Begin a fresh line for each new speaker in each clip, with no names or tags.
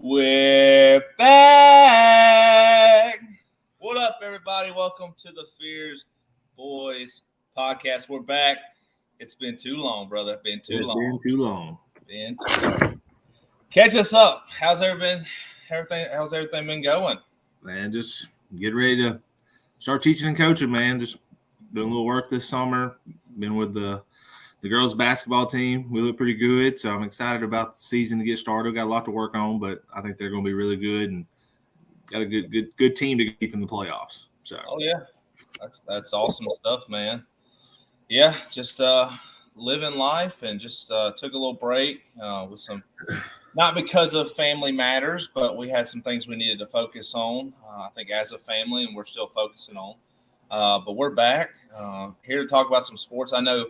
We're back. What up, everybody? Welcome to the Fears Boys podcast. We're back. It's been too long, brother. Been too long. Been too long. Catch us up. How's everything been going?
Man, just get ready to start teaching and coaching, man. Just doing a little work this summer. Been with the girls basketball team. We look pretty good, so I'm excited about the season to get started. Got a lot to work on, but I think they're going to be really good and got a good team to keep in the playoffs. So,
oh yeah, that's awesome stuff, man. Yeah, just living life and just took a little break with some, not because of family matters, but we had some things we needed to focus on. I think as a family, and we're still focusing on. But we're back here to talk about some sports. I know.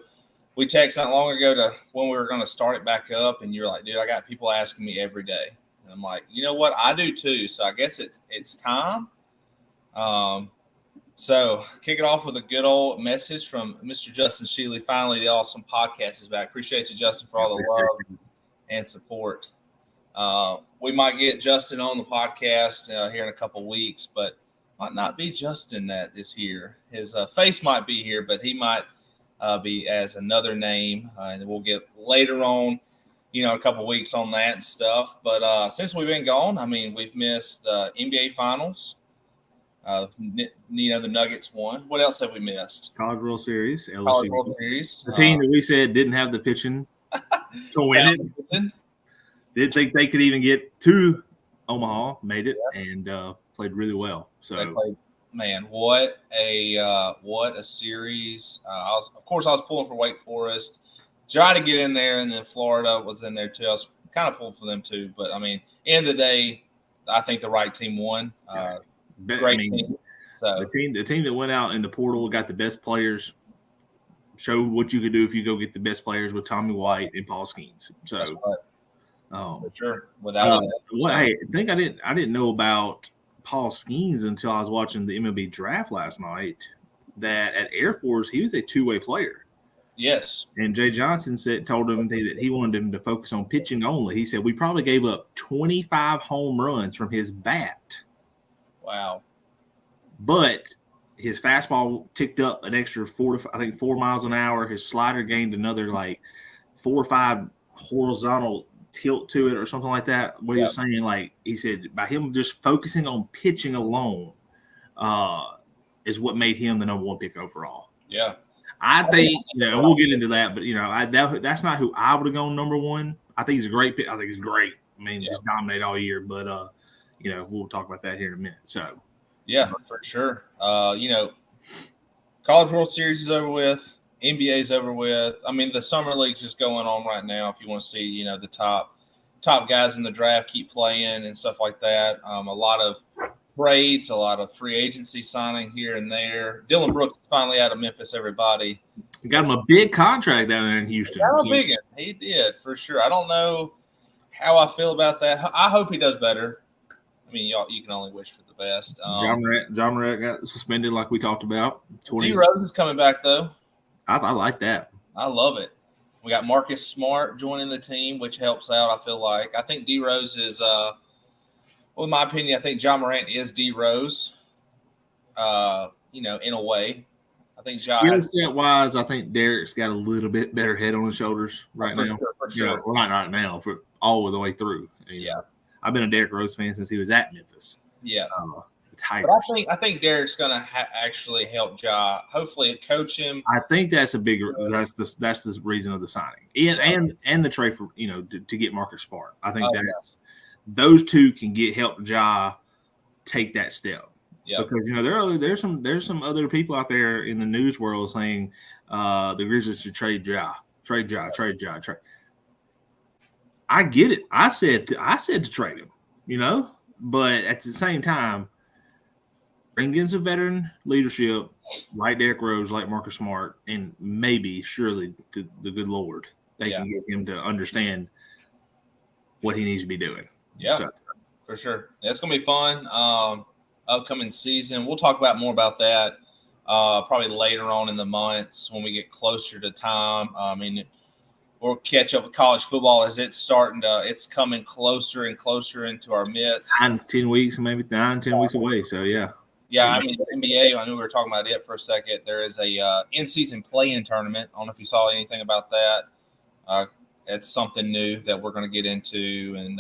We texted not long ago to when we were going to start it back up, and you're like, dude, I got people asking me every day. And I'm like, you know what? I do too. So I guess it's time. So kick it off with a good old message from Mr. Justin Sheely. Finally, the awesome podcast is back. Appreciate you, Justin, for all the love and support. We might get Justin on the podcast here in a couple of weeks, but might not be Justin this year. His face might be here, but he might be as another name, and we'll get later on, a couple of weeks on that and stuff. But since we've been gone, I mean, we've missed the NBA Finals. The Nuggets won. What else have we missed?
College World Series.
College World Series.
The team that we said didn't have the pitching to win it. Didn't think they could even get to Omaha. Made it and played really well. So.
Man, what a series! I was pulling for Wake Forest, tried to get in there, and then Florida was in there too. I was kind of pulling for them too, but I mean, end of the day, I think the right team won. Great team. So
the team that went out in the portal got the best players. Showed what you could do if you go get the best players with Tommy White and Paul Skeens. So,
that's right. For sure, without
I think I didn't know about Paul Skeens until I was watching the MLB draft last night, that at Air Force he was a two-way player.
Yes.
And Jay Johnson told him that he wanted him to focus on pitching only. He said we probably gave up 25 home runs from his bat.
Wow.
But his fastball ticked up an extra 4 miles an hour. His slider gained another 4 or 5 horizontal tilt to it or something like that. What he was saying, he said, by him just focusing on pitching alone is what made him the number 1 pick overall.
Yeah.
I think, we'll get into that, but, that's not who I would have gone number 1. I think he's a great pick. I think he's great. I mean, just dominate all year, but, we'll talk about that here in a minute. So,
yeah, for sure. College World Series is over with. NBA's over with. I mean, the summer league's just going on right now. If you want to see, the top top guys in the draft keep playing and stuff like that. A lot of trades, a lot of free agency signing here and there. Dylan Brooks finally out of Memphis, everybody.
Got him a big contract down there in Houston.
Got a big one. He did, for sure. I don't know how I feel about that. I hope he does better. I mean, you can only wish for the best.
John Morant got suspended like we talked about.
D Rose is coming back, though.
I like that.
I love it. We got Marcus Smart joining the team, which helps out, I feel like. I think D Rose is in my opinion, I think John Morant is D Rose, in a way. I think
skill set wise, I think Derek's got a little bit better head on his shoulders right now.
For sure.
Well, not right now, but all the way through.
Yeah.
I've been a Derrick Rose fan since he was at Memphis.
Yeah.
The Tigers.
But I think Derek's going to actually help Ja. Hopefully, coach him.
I think that's a bigger. That's the reason of the signing, and the trade for to get Marcus Smart. I think those two can help Ja take that step. Yeah. Because there's some other people out there in the news world saying the Grizzlies should trade Ja. I get it. I said to trade him, but at the same time, bring in some veteran leadership like Derrick Rose, like Marcus Smart, and surely to the good Lord, they can get him to understand what he needs to be doing.
Yeah, for sure. It's going to be fun. Upcoming season. We'll talk more about that probably later on in the months when we get closer to time. We'll catch up with college football as it's coming closer and closer into our midst.
10 weeks, maybe 9-10 weeks away. So, yeah.
Yeah, NBA, I knew we were talking about it for a second. There is a in-season play-in tournament. I don't know if you saw anything about that. It's something new that we're going to get into.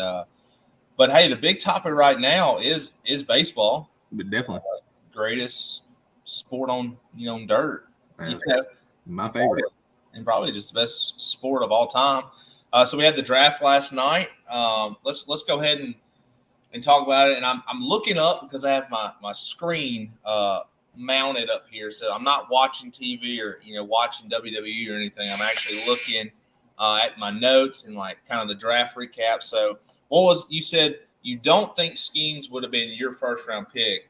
But, hey, the big topic right now is baseball.
But definitely.
Greatest sport on dirt.
My favorite.
And probably just the best sport of all time. So we had the draft last night. Let's go ahead and talk about it. And I'm looking up because I have my screen mounted up here, so I'm not watching TV or watching WWE or anything. I'm actually looking at my notes and kind of the draft recap. So you said you don't think Skeens would have been your first round pick.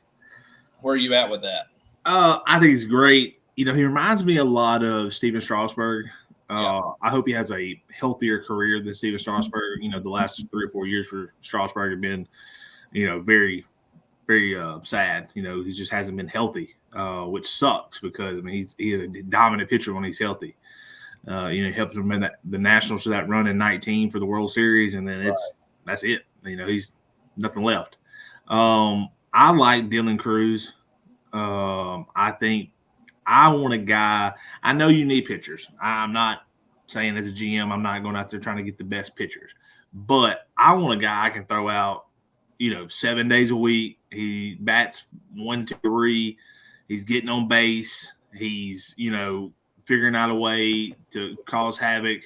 Where are you at with that?
I think he's great. He reminds me a lot of Steven Strasburg. I hope he has a healthier career than Steven Strasburg. The last 3 or 4 years for Strasburg have been, very, very sad. He just hasn't been healthy, which sucks because he's a dominant pitcher when he's healthy. He helped him in the Nationals to that run in 19 for the World Series, and then that's it. He's nothing left. I like Dylan Cruz. I think I want a guy. I know you need pitchers. I'm not saying as a GM, I'm not going out there trying to get the best pitchers, but I want a guy I can throw out, 7 days a week. He bats 1, 2, 3. He's getting on base. He's, figuring out a way to cause havoc.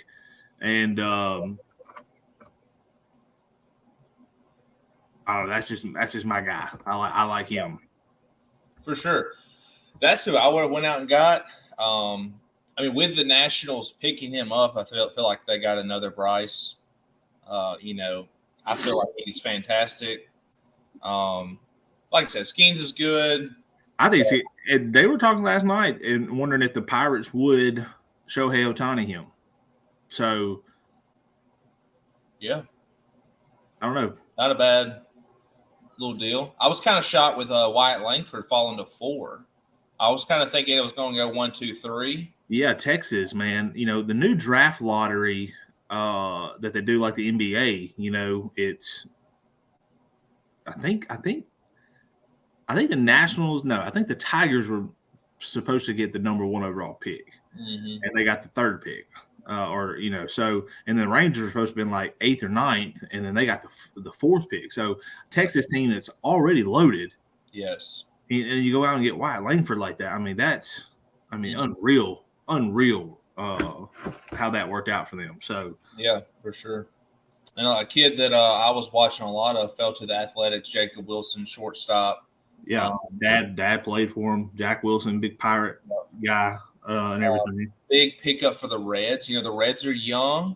And, that's just my guy. I like him.
For sure. That's who I would have went out and got. With the Nationals picking him up, I feel like they got another Bryce. I feel like he's fantastic. Like I said, Skeens is good.
I think they were talking last night and wondering if the Pirates would Shohei Ohtani him. So,
yeah.
I don't know.
Not a bad little deal. I was kind of shocked with Wyatt Langford falling to 4. I was kind of thinking it was going to go 1, 2, 3.
Yeah, Texas, man. The new draft lottery that they do like the NBA, it's I think the Nationals, no, I think the Tigers were supposed to get the number 1 overall pick.
Mm-hmm.
And they got the 3rd pick. So and the Rangers are supposed to have been 8th or 9th, and then they got the 4th pick. So Texas team that's already loaded.
Yes.
And you go out and get Wyatt Langford like that. That's unreal how that worked out for them. So
yeah, for sure. And a kid that I was watching a lot of fell to the Athletics, Jacob Wilson, shortstop.
Yeah, dad played for him. Jack Wilson, big Pirate guy, and everything.
Big pickup for the Reds. The Reds are young.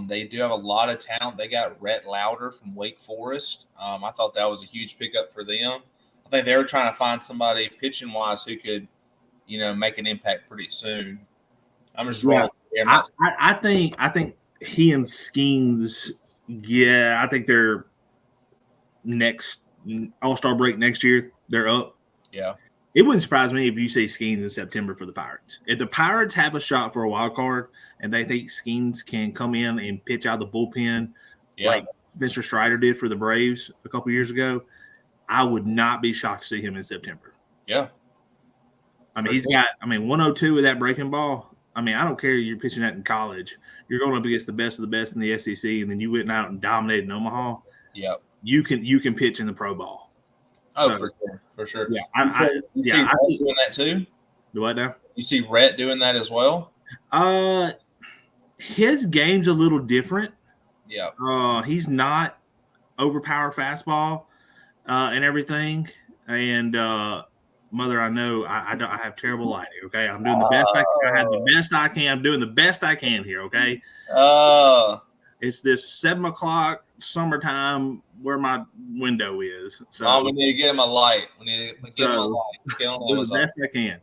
They do have a lot of talent. They got Rhett Lauder from Wake Forest. I thought that was a huge pickup for them. I think they were trying to find somebody pitching wise who could, make an impact pretty soon. I'm just wrong.
I think he and Skeens. Yeah, I think they're next All-Star break next year. They're up.
Yeah.
It wouldn't surprise me if you say Skeens in September for the Pirates. If the Pirates have a shot for a wild card and they think Skeens can come in and pitch out the bullpen like Mr. Strider did for the Braves a couple years ago, I would not be shocked to see him in September.
Yeah.
I mean, got 102 with that breaking ball. I mean, I don't care you're pitching that in college. You're going up against the best of the best in the SEC, and then you went out and dominated in Omaha.
Yeah.
You can pitch in the pro ball.
Oh, so, for sure.
Yeah,
you see Rhett doing that too.
Do what now?
You see Rhett doing that as well.
His game's a little different.
Yeah.
He's not overpowered fastball, and everything. And Mother, I know I have terrible lighting. Okay, I'm doing the best I can. I have the best I can. I'm doing the best I can here. Okay. It's this 7 o'clock summertime where my window is. So
we need to get him a light. We need to get him a light. Get on
do the best I can.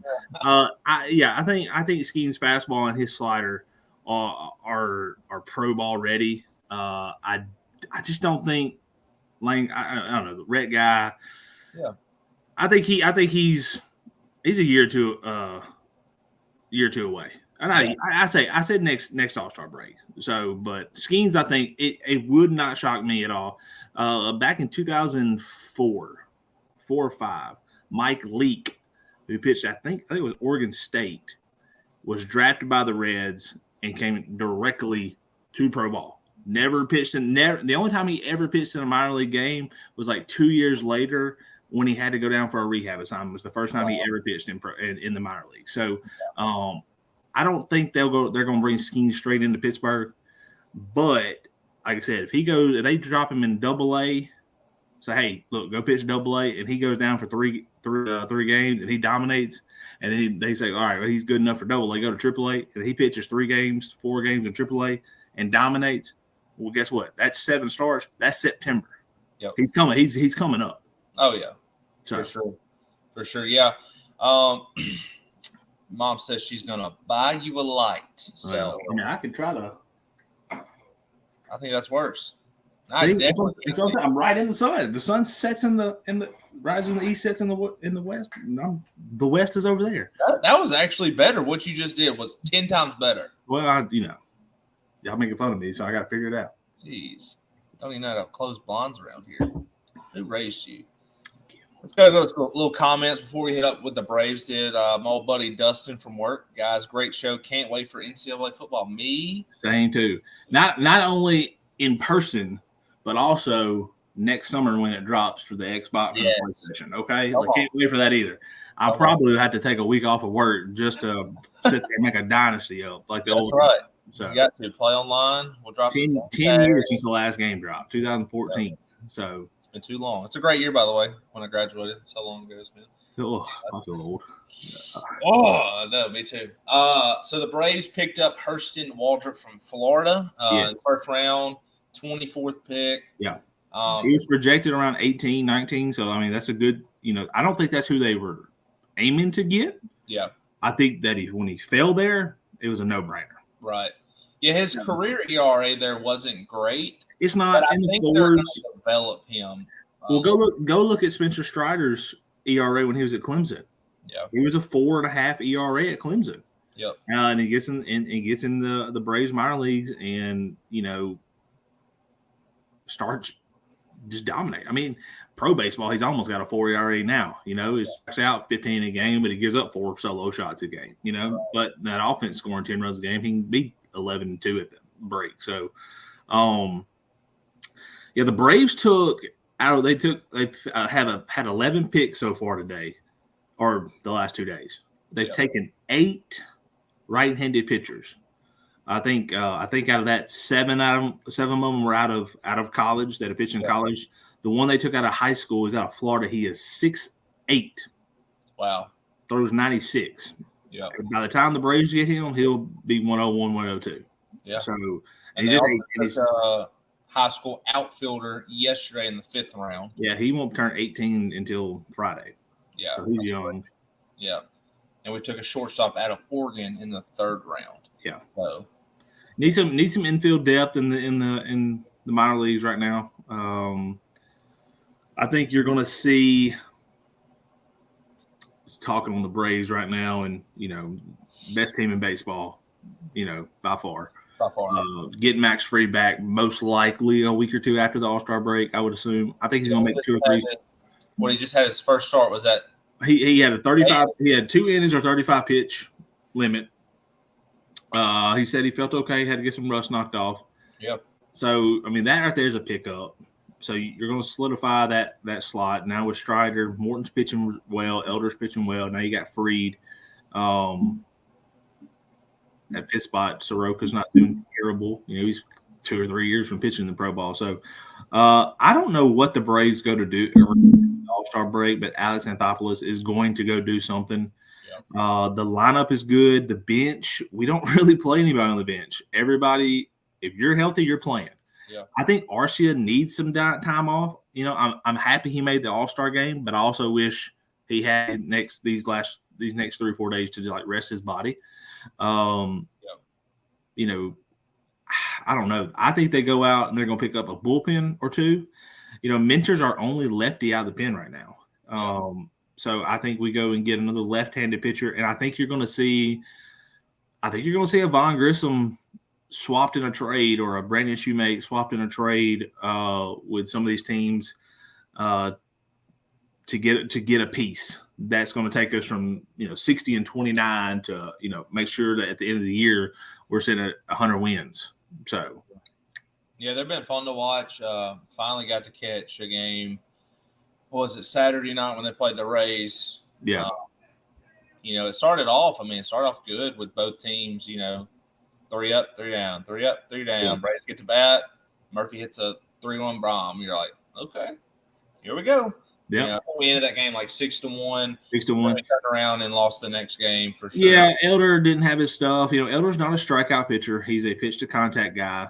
I think Skeen's fastball and his slider are pro ball ready. I just don't think Lane. I don't know, the Rhett guy.
Yeah.
I think he's a year or two away. And I said next All-Star break. So, but Skeens, I think it would not shock me at all. Back in 2004 or 5, Mike Leake, who pitched, I think it was Oregon State, was drafted by the Reds and came directly to pro ball. Never pitched the only time he ever pitched in a minor league game was like 2 years later when he had to go down for a rehab assignment. It was the first time he ever pitched in the minor league. So, I don't think they're going to bring Skeens straight into Pittsburgh. But like I said, if they drop him in Double-A, say, hey, look, go pitch Double-A, and he goes down for three games and he dominates, and then they say, all right, well, he's good enough for Double-A, go to Triple-A, and he pitches 4 games in Triple-A and dominates. Well, guess what? That's 7 starts. That's September.
Yep.
He's coming. He's coming up.
Oh yeah,
so.
For sure. Yeah. Mom says she's gonna buy you a light. So
I can try to.
I think that's worse.
I'm right in the sun. The sun sets rises in the east, sets in the west. The west is over there.
That was actually better. What you just did was 10 times better.
Well, y'all making fun of me, so I got to figure it out.
Jeez, don't even know how to close blinds around here. Who raised you? Let's go to those little comments before we hit up what the Braves did. My old buddy Dustin from work, guys, great show. Can't wait for NCAA football. Me,
same too. Not only in person, but also next summer when it drops for the Xbox and the PlayStation. Okay, I can't wait for that either. I'll probably have to take a week off of work just to sit there and make a dynasty up like the old.
Right.
Time. So
you got to play online. We'll drop
10 years since the last game dropped, 2014. Yep. So.
Been too long. It's a great year, by the way, when I graduated. That's how long ago it's been.
Oh, I feel old.
Oh, no, me too. So the Braves picked up Hurston Waldrop from Florida in the first round, 24th pick.
Yeah. He was projected around 18, 19. So, I mean, that's a good, I don't think that's who they were aiming to get.
Yeah.
I think that when he fell there, it was a no-brainer.
Right. Yeah, his career ERA there wasn't great.
It's not.
I think they're going to develop him.
Well, go look at Spencer Strider's ERA when he was at Clemson.
Yeah,
he was a 4.5 ERA at Clemson.
Yep.
And he gets in the Braves minor leagues and starts just dominate. I mean, pro baseball, he's almost got a 4 ERA now. He's out 15 a game, but he gives up 4 solo shots a game. But that offense scoring 10 runs a game, he can beat 11-2 at the break. So, the Braves had 11 picks so far today, or the last 2 days. They've taken 8 right-handed pitchers. I think out of that, 7 of them were out of college that have pitched in college. The one they took out of high school is out of Florida. He is 6'8".
Wow.
Throws 96.
Yeah.
By the time the Braves get him, he'll be 101, 102.
Yeah.
So,
And they also took a high school outfielder yesterday in the 5th round.
Yeah, he won't turn 18 until Friday.
Yeah.
So he's young.
Yeah. And we took a shortstop out of Oregon in the 3rd round.
Yeah.
So
need some infield depth in the minor leagues right now. I think you're going to see. Just talking on the Braves right now, and best team in baseball, by far. Getting Max Fried back most likely a week or two after the All-Star break, I would assume. I think he's going to make 2 or 3.
What he just had his first start was that
he had a 35. He had 2 innings or 35 pitch limit. He said he felt okay, had to get some rust knocked off.
Yep.
So I mean that right there is a pickup. So you're going to solidify that slot now with Strider. Morton's pitching well, Elder's pitching well. Now you got Fried. At 5th spot, Soroka's not doing terrible. He's 2 or 3 years from pitching the pro ball. So I don't know what the Braves go to do the All-Star break, but Alex Anthopoulos is going to go do something. Yep. The lineup is good. The bench, we don't really play anybody on the bench. Everybody, if you're healthy, you're playing.
Yeah.
I think Arcia needs some time off. I'm happy he made the All-Star game, but I also wish he had these next 3 or 4 days to rest his body. I don't know. I think they go out and they're going to pick up a bullpen or 2. Minter's our only lefty out of the pen right now. So I think we go and get another left-handed pitcher, and I think you're going to see a Von Grissom swapped in a trade, or a Brandon Shoemake swapped in a trade with some of these teams to get a piece. That's going to take us from 60 and 29 to make sure that at the end of the year we're sitting at 100 wins. So
yeah, they've been fun to watch. Finally got to catch a game. What was it, Saturday night when they played the Rays?
Yeah.
It started off good with both teams. 3 up, 3 down, 3 up, 3 down.
Yeah.
Braves get to bat. Murphy hits a 3-1 bomb. You're like, okay, here we go.
Yeah,
we ended that game like 6-1.
6-1.
We turned around and lost the next game for sure.
Yeah, Elder didn't have his stuff. Elder's not a strikeout pitcher. He's a pitch to contact guy.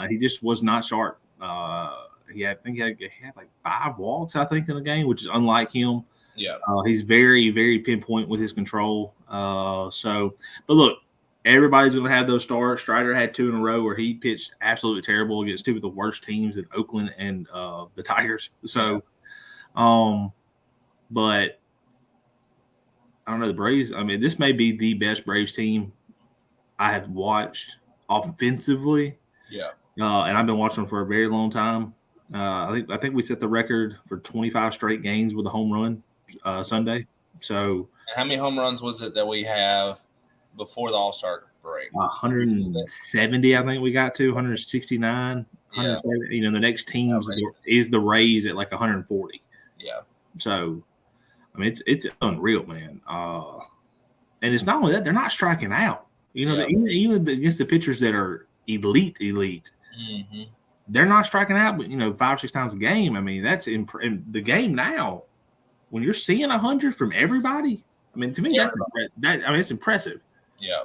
He just was not sharp. He had like 5 walks, I think, in the game, which is unlike him.
Yeah.
He's very, very pinpoint with his control. But look, everybody's going to have those starts. Strider had 2 in a row where he pitched absolutely terrible against 2 of the worst teams in Oakland and the Tigers. So, but I don't know, the Braves. I mean, this may be the best Braves team I have watched offensively.
Yeah.
And I've been watching them for a very long time. I think we set the record for 25 straight games with a home run Sunday. So,
how many home runs was it that we have before the All-Star break?
170, I think we got to 169. Yeah. The next team is the Rays at like 140.
Yeah.
So, I mean, it's unreal, man. And it's not only that, they're not striking out. Even against the pitchers that are elite,
mm-hmm.
they're not striking out, but 5 or 6 times a game. I mean, that's in the game now. When you're seeing 100 from everybody, I mean, to me, it's impressive.
Yeah.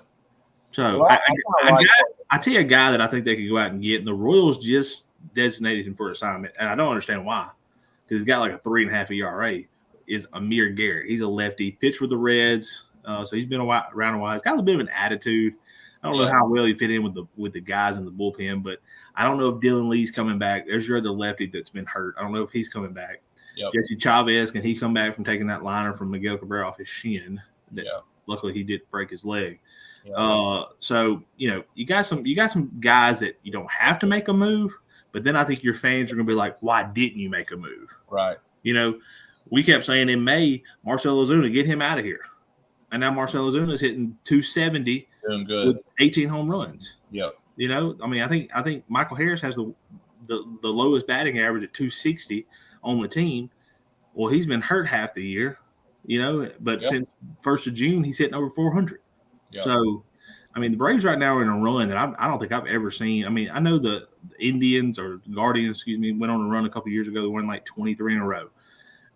So well, I tell you a guy that I think they could go out and get, and the Royals just designated him for assignment, and I don't understand why, because he's got like a 3.5 ERA. Is Amir Garrett? He's a lefty, pitched with the Reds, so he's been around a while. He's got a little bit of an attitude. I don't know how well he fit in with the guys in the bullpen, but I don't know if Dylan Lee's coming back. There's your other lefty that's been hurt. I don't know if he's coming back.
Yep.
Jesse Chavez, can he come back from taking that liner from Miguel Cabrera off his shin? Luckily, he did break his leg. So you got some guys that you don't have to make a move, but then I think your fans are gonna be like, why didn't you make a move?
Right.
We kept saying in May, Marcell Ozuna, get him out of here, and now Marcell Ozuna is hitting 270,
doing good
with 18 home runs.
Yep.
I mean, I think Michael Harris has the lowest batting average at 260 on the team. Well, he's been hurt half the year, but since 1st of June, he's hitting over 400. Yep. So, I mean, the Braves right now are in a run that I don't think I've ever seen. I mean, I know the Indians or Guardians, went on a run a couple years ago. They won like 23 in a row.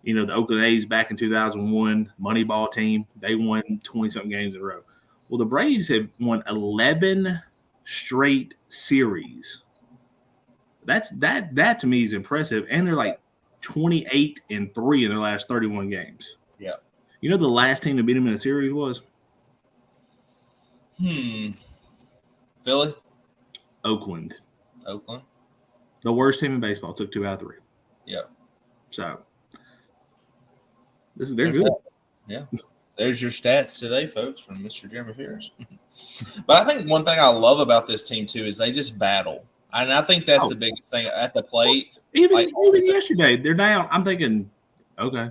The Oakland A's back in 2001, Moneyball team, they won 20-something games in a row. Well, the Braves have won 11 straight series. That to me is impressive. And they're like 28-3 in their last 31 games.
Yeah.
You know the last team to beat them in a series was?
Philly?
Oakland.
Oakland?
The worst team in baseball took 2 out of 3.
Yeah.
So they're good.
Yeah. There's your stats today, folks, from Mr. Jeremy Ferris. But I think one thing I love about this team, too, is they just battle. And I think that's the biggest thing at the plate.
Even yesterday, they're down. I'm thinking, okay,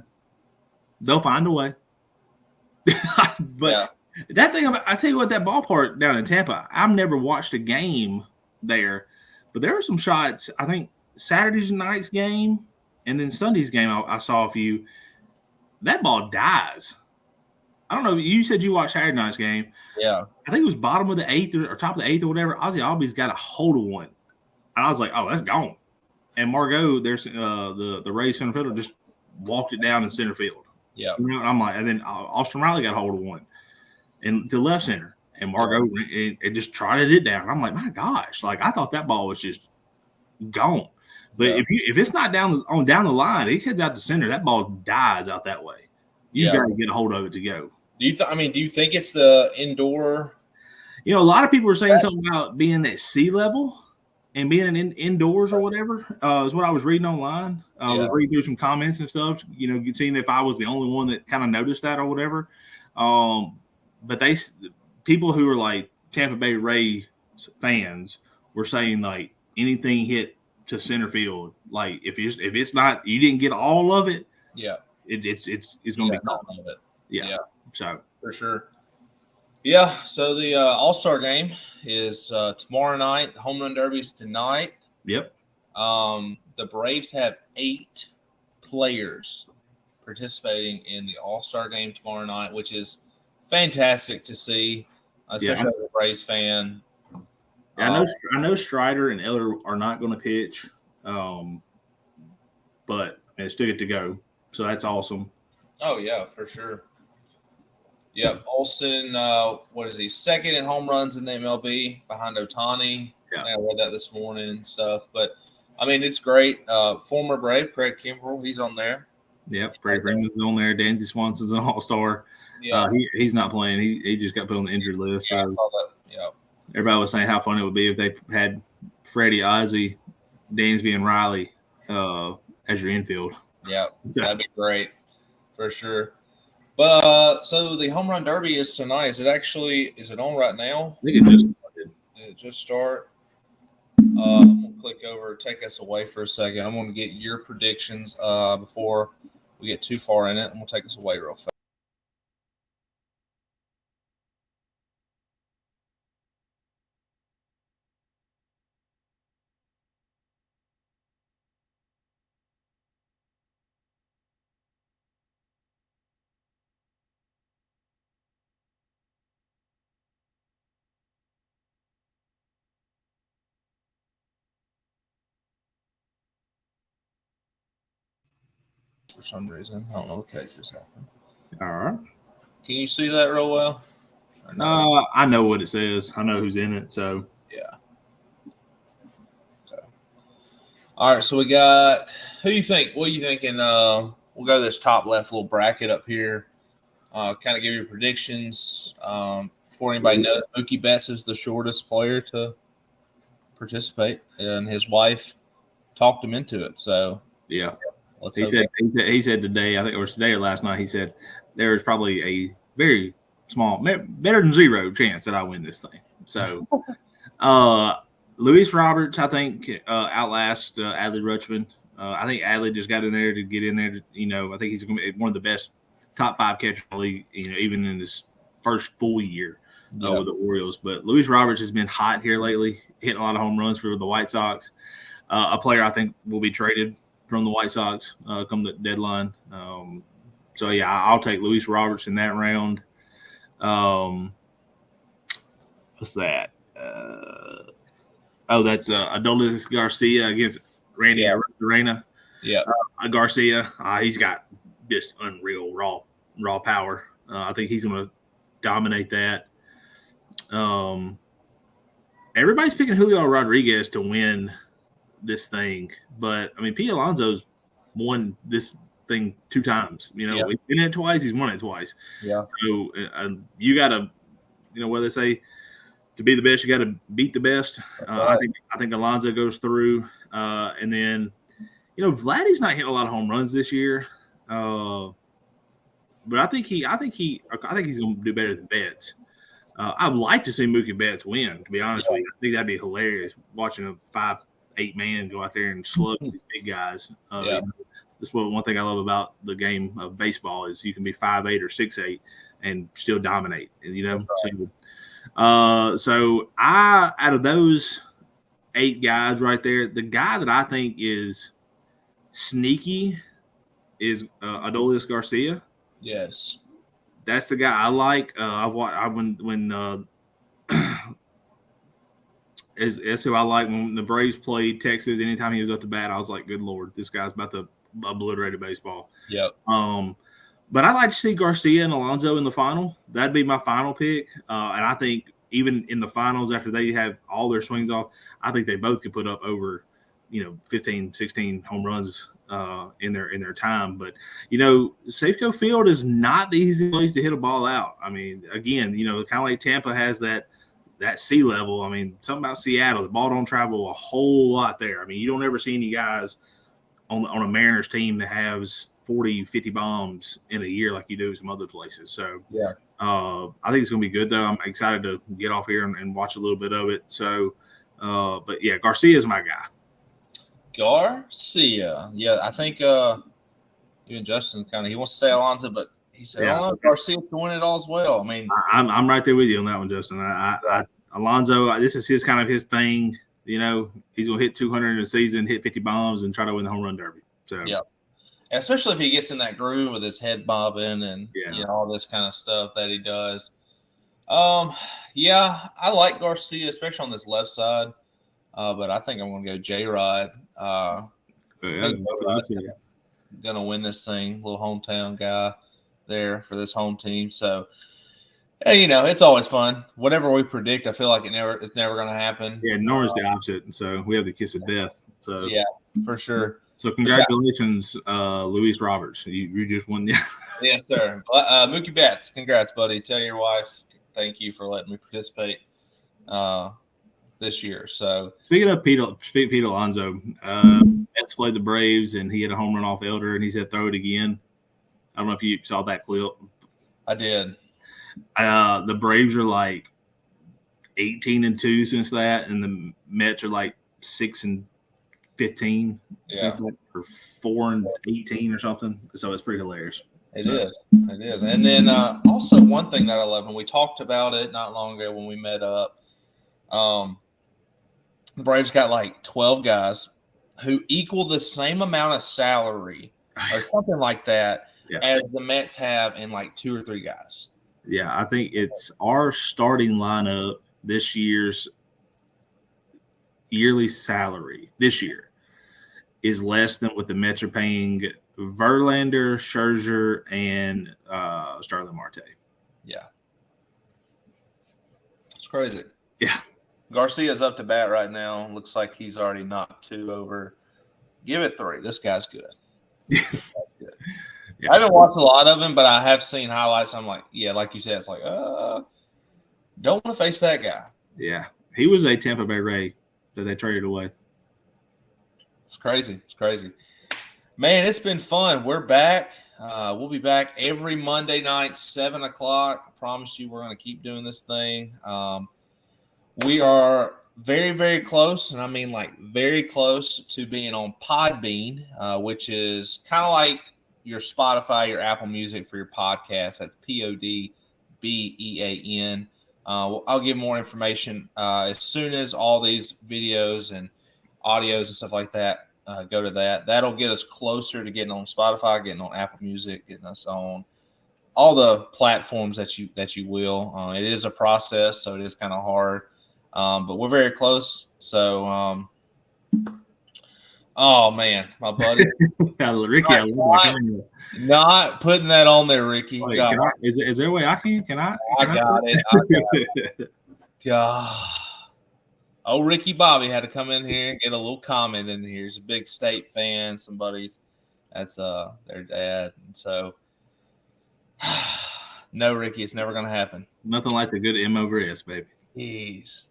they'll find a way. But that thing, I tell you what, that ballpark down in Tampa, I've never watched a game there. But there are some shots, I think, Saturday night's game and then Sunday's game, I saw a few. That ball dies. I don't know. You said you watched Saturday night's game.
Yeah.
I think it was bottom of the 8th or top of the 8th or whatever. Ozzie Albies got a hold of one. And I was like, oh, that's gone. And Margot, there's the Rays center fielder, just walked it down in center field.
Yeah.
You know, and I'm like, and then Austin Riley got a hold of one and to left center. And Margot it just trotted it down. I'm like, my gosh. Like, I thought that ball was just gone. But if it's not down the line, it heads out to center. That ball dies out that way. You got to get a hold of it to go.
Do you think it's the indoor?
You know, a lot of people are saying something about being at sea level and being indoors or whatever. Is what I was reading online. I was reading through some comments and stuff. You know, seeing if I was the only one that kind of noticed that or whatever. But people who are like Tampa Bay Rays fans were saying like anything hit to center field, like if it's not, you didn't get all of it.
Yeah,
it's going to be caught. Yeah, so
for sure. Yeah, so the All-Star game is tomorrow night. The Home Run Derby is tonight.
Yep.
The Braves have 8 players participating in the All-Star game tomorrow night, which is fantastic to see, especially as a Braves fan.
Yeah, I know Strider and Eller are not going to pitch, but they still get to go, so that's awesome.
Oh yeah, for sure. Yep, Olsen, what is he? Second in home runs in the MLB behind Ohtani.
Yeah.
I read that this morning and stuff. But, I mean, it's great. Former Brave, Craig Kimbrell, he's on there.
Yep, Freddie Freeman's on there. Dansby Swanson's an all-star.
Yeah.
He's not playing. He just got put on the injured list.
Yeah,
so
I saw that. Yeah.
Everybody was saying how fun it would be if they had Freddie, Ozzie, Dansby, and Riley as your infield.
Yeah, that'd be great for sure. But so the Home Run Derby is tonight. Is it on right now?
I think it just started.
Did it just start? I'm going to click over, take us away for a second. I'm going to get your predictions before we get too far in it. I'm going to take us away real fast. For some reason, I don't know what that just happened.
All right.
Can you see that real well?
No? I know what it says. I know who's in it. So
yeah. Okay. All right. So we got. Who you think? What are you thinking? We'll go to this top left little bracket up here. Kind of give your predictions. Before anybody knows, Mookie Betts is the shortest player to participate, and his wife talked him into it. So
yeah. He said today, I think it was today or last night, he said there is probably a very small, better than 0 chance that I win this thing. So Luis Roberts, I think, outlasts Adley Rutschman. I think Adley just got in there to get in there. I think he's going to be one of the best top 5 catchers in the league, even in this first full year with the Orioles. But Luis Roberts has been hot here lately, hitting a lot of home runs for the White Sox. A player I think will be traded from the White Sox come the deadline. So, yeah, I'll take Luis Roberts in that round. What's that? That's Adolis Garcia against Randy Arena.
Yeah.
Garcia, he's got just unreal raw power. I think he's going to dominate that. And everybody's picking Julio Rodriguez to win this thing, but I mean, Pete Alonso's won this thing 2 times. You know, he's been in it twice. He's won it twice.
Yeah.
So you got to, you know, what they say, to be the best, you got to beat the best. I think Alonso goes through, and then, you know, Vladdy's not hitting a lot of home runs this year, but I think he's going to do better than Betts. I'd like to see Mookie Betts win. To be honest with you, I think that'd be hilarious watching a 5'8" man go out there and slug these big guys. You know, that's one thing I love about the game of baseball is you can be 5'8" or 6'8" and still dominate. You know, so out of those 8 guys right there, the guy that I think is sneaky is Adolis Garcia.
Yes,
that's the guy I like. That's who I like when the Braves played Texas. Anytime he was up to bat, I was like, "Good Lord, this guy's about to obliterate a baseball."
Yep.
But I'd like to see Garcia and Alonso in the final. That'd be my final pick. And I think even in the finals, after they have all their swings off, I think they both could put up over, you know, 15, 16 home runs in their time. But, you know, Safeco Field is not the easy place to hit a ball out. I mean, again, you know, kind of like Tampa has that sea level. I mean, something about Seattle, the ball don't travel a whole lot there. I mean, you don't ever see any guys on a Mariners team that has 40, 50 bombs in a year like you do some other places. So, I think it's going to be good, though. I'm excited to get off here and watch a little bit of it. So, but, yeah, Garcia is my guy.
Garcia. Yeah, I think even Justin he wants to say Alonso, but he said, Garcia can win it all as well. I mean,
I'm right there with you on that one, Justin. Alonso, this is his kind of his thing. You know, he's going to hit 200 in a season, hit 50 bombs, and try to win the home run derby. So,
yeah. Especially if he gets in that groove with his head bobbing and you know, all this kind of stuff that he does. Yeah, I like Garcia, especially on this left side. But I think I'm going to go J-Rod. Going to win this thing. Little hometown guy there for this home team. So, you know, it's always fun. Whatever we predict, I feel like it's never going to happen.
Yeah, nor is the opposite. And so we have the kiss of death. So
yeah, for sure.
So congratulations, Luis Roberts. You just won the
Yes, sir. Mookie Betts, congrats, buddy. Tell your wife thank you for letting me participate this year. So
speaking of Pete Alonso, Betts played the Braves and he had a home run off Elder and he said throw it again. I don't know if you saw that clip.
I did.
The Braves are like 18-2 since that, and the Mets are like 6-15 since that, or 4-18 or something. So it's pretty hilarious.
It is. And then also one thing that I love, and we talked about it not long ago when we met up. The Braves got like 12 guys who equal the same amount of salary or something like that as the Mets have in like 2 or 3 guys.
Yeah, I think it's our starting lineup this year's yearly salary this year is less than what the Mets are paying Verlander, Scherzer, and Starling Marte.
Yeah. It's crazy.
Yeah.
Garcia's up to bat right now. Looks like he's already knocked 2 over. Give it 3. This guy's good. Good. Yeah. I haven't watched a lot of him, but I have seen highlights. I'm like, yeah, like you said, it's like, don't want to face that guy.
Yeah. He was a Tampa Bay Ray that they traded away.
It's crazy. Man, it's been fun. We're back. We'll be back every Monday night, 7 o'clock. I promise you we're going to keep doing this thing. We are very, very close, and I mean like very close to being on Podbean, which is kind of like your Spotify, your Apple Music for your podcast. That's Podbean. I'll give more information as soon as all these videos and audios and stuff like that go to that. That'll get us closer to getting on Spotify, getting on Apple Music, getting us on all the platforms that you will. It is a process, so it is kind of hard, but we're very close. So, oh man, my buddy,
Ricky,
not putting that on there, Ricky.
Wait, is there a way I can? Can I?
I got it. God. Oh, Ricky Bobby had to come in here and get a little comment in here. He's a big State fan. Somebody's that's their dad, and so no, Ricky, it's never gonna happen.
Nothing like the good M over S, baby.
Jeez.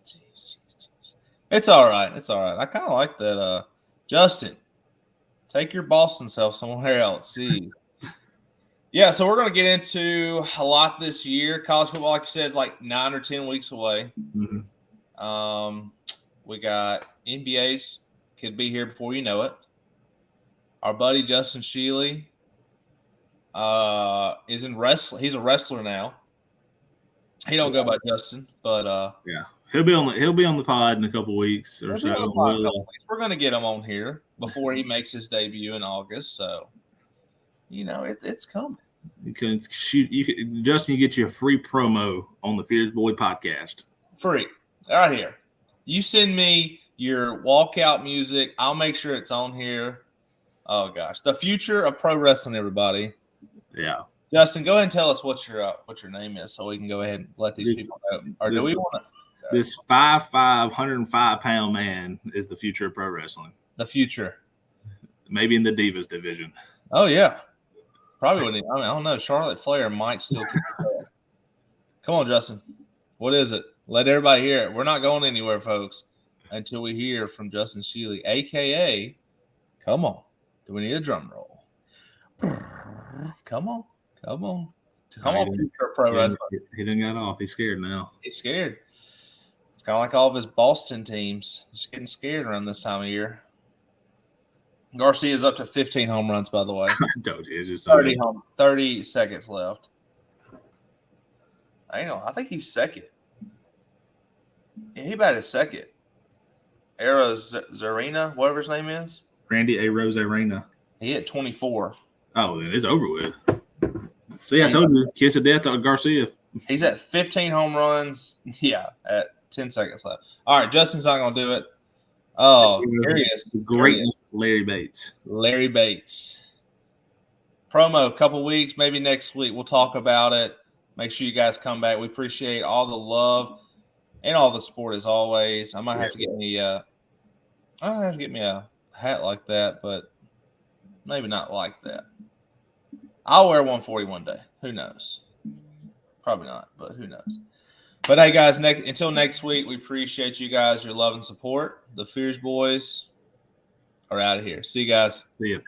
It's all right. It's all right. I kind of like that. Justin, take your Boston self somewhere else. Jeez. Yeah, so we're going to get into a lot this year. College football, like you said, is like 9 or 10 weeks away.
Mm-hmm.
We got NBA's could be here before you know it. Our buddy Justin Sheely is in wrestling. He's a wrestler now. He don't go by Justin, but
yeah, he'll be on the pod in a couple weeks or so.
We're going to get him on here before he makes his debut in August. So, it's coming.
Justin, you get you a free promo on the Fierce Boy podcast.
Free, right here. You send me your walkout music. I'll make sure it's on here. Oh gosh, the future of pro wrestling, everybody.
Yeah.
Justin, go ahead and tell us what your name is, so we can go ahead and let these people know. Or do we want to?
This 5'5", 105-pound man is the future of pro wrestling.
The future,
maybe in the Divas division.
Oh yeah, probably wouldn't. I don't know. Charlotte Flair might still kick the Come on, Justin. What is it? Let everybody hear it. We're not going anywhere, folks, until we hear from Justin Sheely, a.k.a. Come on. Do we need a drum roll? Come on. Future pro wrestling.
He done got off. He's scared now.
He's scared. It's kind of like all of his Boston teams. Just getting scared around this time of year. Garcia's up to 15 home runs, by the way.
It's just
30 seconds left. I think he's second. Yeah, he batted second. Zarina, whatever his name is.
Randy A. Rose Arena.
He hit 24.
Oh, then it's over with. See, I told you, kiss of death on Garcia.
He's at 15 home runs. Yeah, at 10 seconds left. All right, Justin's not going to do it. Oh, here he is.
The greatness, Larry Bates.
Larry Bates. Promo, a couple weeks, maybe next week. We'll talk about it. Make sure you guys come back. We appreciate all the love and all the support as always. I might have to get me a hat like that, but maybe not like that. I'll wear 141 day. Who knows? Probably not, but who knows? But hey, guys, until next week, we appreciate you guys, your love and support. The Fierce Boys are out of here. See you guys.
See ya.